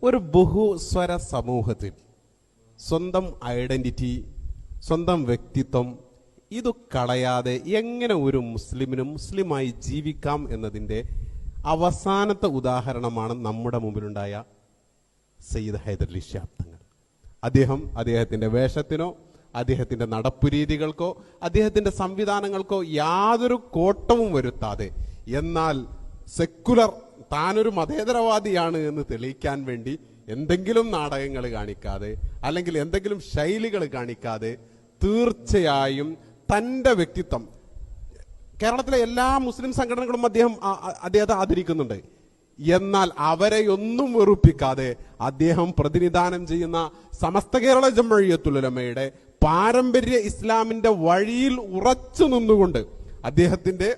ഒരു ബഹുസ്വര സമൂഹത്തിൽ സ്വന്തം ഐഡന്റിറ്റി, സ്വന്തം വ്യക്തിത്വം ഇത് കളയാതെ എങ്ങനെ ഒരു മുസ്ലിമിനും മുസ്ലിമായി ജീവിക്കാം എന്നതിൻ്റെ അവസാനത്തെ ഉദാഹരണമാണ് നമ്മുടെ മുമ്പിലുണ്ടായ സയ്യിദ് ഹൈദരലി ശിഹാബ് തങ്ങൾ. അദ്ദേഹത്തിൻ്റെ വേഷത്തിനോ അദ്ദേഹത്തിൻ്റെ നടപ്പുരീതികൾക്കോ അദ്ദേഹത്തിൻ്റെ സംവിധാനങ്ങൾക്കോ യാതൊരു കോട്ടവും വരുത്താതെ, എന്നാൽ സെക്കുലർ താനൊരു മതേതരവാദിയാണ് എന്ന് തെളിയിക്കാൻ വേണ്ടി എന്തെങ്കിലും നാടകങ്ങൾ കാണിക്കാതെ അല്ലെങ്കിൽ എന്തെങ്കിലും ശൈലികൾ കാണിക്കാതെ തീർച്ചയായും തൻ്റെ വ്യക്തിത്വം, കേരളത്തിലെ എല്ലാ മുസ്ലിം സംഘടനകളും അദ്ദേഹത്തെ ആദരിക്കുന്നുണ്ട്, എന്നാൽ അവരെയൊന്നും വെറുപ്പിക്കാതെ അദ്ദേഹം പ്രതിനിധാനം ചെയ്യുന്ന സമസ്ത കേരള ജംഇയ്യത്തുൽ ഉലമയുടെ പാരമ്പര്യ ഇസ്ലാമിന്റെ വഴിയിൽ ഉറച്ചു നിന്നുകൊണ്ട് അദ്ദേഹത്തിന്റെ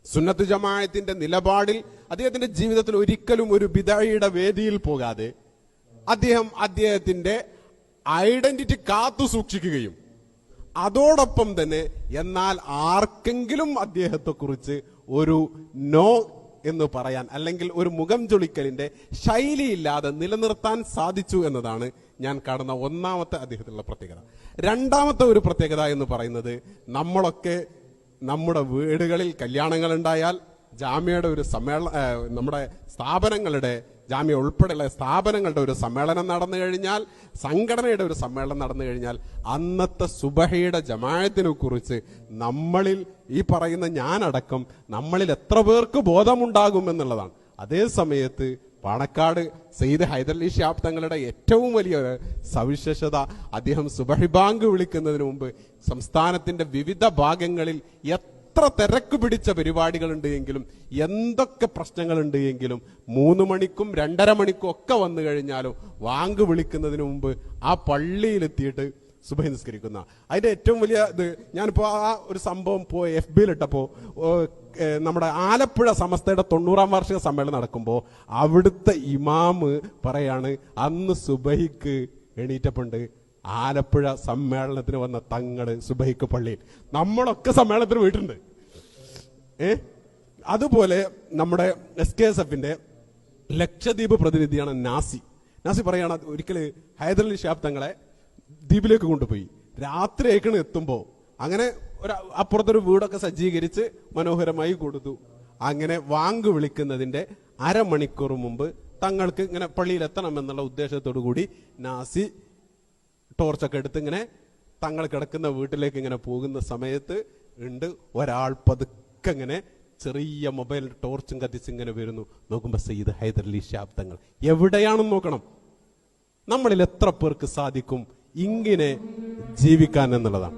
സുന്നത്ത് ജമാഅത്തിന്റെ നിലപാടിൽ അദ്ദേഹത്തിന്റെ ജീവിതത്തിൽ ഒരിക്കലും ഒരു ബിദഅയുടെ വേദിയിൽ പോകാതെ അദ്ദേഹത്തിന്റെ ഐഡന്റിറ്റി കാത്തു സൂക്ഷിക്കുകയും അതോടൊപ്പം തന്നെ എന്നാൽ ആർക്കെങ്കിലും അദ്ദേഹത്തെക്കുറിച്ച് ഒരു നോ എന്ന് പറയാൻ അല്ലെങ്കിൽ ഒരു മുഖം ചൊളിക്കലിന്റെ ശൈലിയില്ലാതെ നിലനിർത്താൻ സാധിച്ചു എന്നതാണ് ഞാൻ കാണുന്ന ഒന്നാമത്തെ അദ്ദേഹത്തിലുള്ള പ്രത്യേകത. രണ്ടാമത്തെ ഒരു പ്രത്യേകത എന്ന് പറയുന്നത്, നമ്മളൊക്കെ നമ്മുടെ വീടുകളിൽ കല്യാണങ്ങൾ ഉണ്ടായാൽ ജാമ്യയുടെ ഒരു നമ്മുടെ സ്ഥാപനങ്ങളുടെ ജാമ്യ ഉൾപ്പെടെയുള്ള സ്ഥാപനങ്ങളുടെ ഒരു സമ്മേളനം നടന്നു കഴിഞ്ഞാൽ, സംഘടനയുടെ ഒരു സമ്മേളനം നടന്നു കഴിഞ്ഞാൽ അന്നത്തെ സുബഹയുടെ ജമാഅത്തിനെ കുറിച്ച് നമ്മളിൽ ഈ പറയുന്ന ഞാനടക്കം നമ്മളിൽ എത്ര പേർക്ക് ബോധമുണ്ടാകുമെന്നുള്ളതാണ്. അതേ സമയത്ത് പാണക്കാട് സയ്യിദ് ഹൈദരലി ശിഹാബ് തങ്ങളുടെ ഏറ്റവും വലിയ സവിശേഷത, അദ്ദേഹം സുബഹി ബാങ്ക് വിളിക്കുന്നതിന് മുമ്പ് സംസ്ഥാനത്തിന്റെ വിവിധ ഭാഗങ്ങളിൽ എത്ര തിരക്ക് പിടിച്ച പരിപാടികളുണ്ട് എങ്കിലും എന്തൊക്കെ പ്രശ്നങ്ങളുണ്ട് എങ്കിലും 3 മണിക്കും 2:30 മണിക്കും ഒക്കെ വന്നു കഴിഞ്ഞാലും വാങ്ക് വിളിക്കുന്നതിന് മുമ്പ് ആ പള്ളിയിലെത്തിയിട്ട് സുബഹി നിസ്കരിക്കുന്ന. അതിന്റെ ഏറ്റവും വലിയ ഇത് ഞാനിപ്പോ ആ ഒരു സംഭവം FB-ലിട്ടപ്പോ നമ്മുടെ ആലപ്പുഴ സമസ്തയുടെ 90-ാം വാർഷിക സമ്മേളനം നടക്കുമ്പോൾ അവിടുത്തെ ഇമാമ് പറയാണ്, അന്ന് സുബഹിക്ക് എണീറ്റപ്പുണ്ട് ആലപ്പുഴ സമ്മേളനത്തിന് വന്ന തങ്ങള് സുബഹിക്ക് പള്ളിയിൽ. നമ്മളൊക്കെ സമ്മേളനത്തിന് പോയിട്ടുണ്ട്. അതുപോലെ നമ്മുടെ SKSF-ന്റെ ലക്ഷദ്വീപ് പ്രതിനിധിയാണ് നാസി പറയാണ്, ഒരിക്കല് ഹൈദരലി ശിഹാബ് തങ്ങളെ ദ്വീപിലേക്ക് കൊണ്ടുപോയി. രാത്രി ഏക്കണ് എത്തുമ്പോ അങ്ങനെ അപ്പുറത്തൊരു വീടൊക്കെ സജ്ജീകരിച്ച് മനോഹരമായി കൊടുത്തു. അങ്ങനെ വാങ്ക് വിളിക്കുന്നതിന്റെ അരമണിക്കൂർ മുമ്പ് തങ്ങൾക്ക് ഇങ്ങനെ പള്ളിയിൽ എത്തണം എന്നുള്ള ഉദ്ദേശത്തോടു കൂടി നാസി ടോർച്ചൊക്കെ എടുത്ത് ഇങ്ങനെ തങ്ങൾ കിടക്കുന്ന വീട്ടിലേക്ക് ഇങ്ങനെ പോകുന്ന സമയത്ത് ഒരാൾ പതുക്കെ ഇങ്ങനെ ചെറിയ മൊബൈൽ ടോർച്ചും കത്തിച്ച് ഇങ്ങനെ വരുന്നു. നോക്കുമ്പോ സയ്യിദ് ഹൈദരലി ശിഹാബ് തങ്ങൾ എവിടെയാണെന്ന് നോക്കണം. നമ്മളിൽ എത്ര പേർക്ക് സാധിക്കും ഇങ്ങനെ ജീവിക്കാൻ എന്നുള്ളതാണ്.